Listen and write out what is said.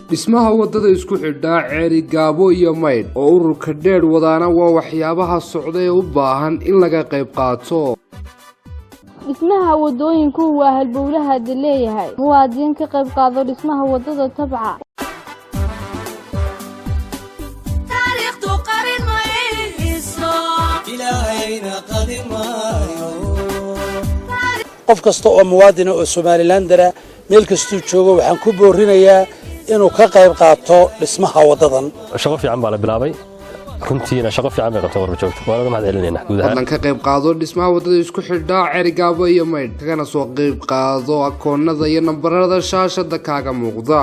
dhismaha wadada isku xidha ceeri gaabo iyo maydh oo ururka dheer wadaana waa waxyaabaha socda ee u baahan in laga qayb qaato. dhismaha wadooyinku waa halbowlaha leeyahay muwaadin ka qayb qaado dhismaha wadada tabca. taariikhdu qarin ma iso ilaahayna qadimayo qof kasta oo muwaadin oo Soomaaliland dara meel kastuu joogo waxaan ku boorinayaa inuu ka qayb qaato dhismaha wadadan. shaqo fiican baa la bilaabay runtiina shaqo fiican bay qabteen warba joogto waana mahad celinayna guud ahaan ka qayb qaado dhismaha wadada isku xidha ceeri gaabo iyo maydh kana soo qayb qaado akoonada iyo nambarada shaashada kaaga muuqda.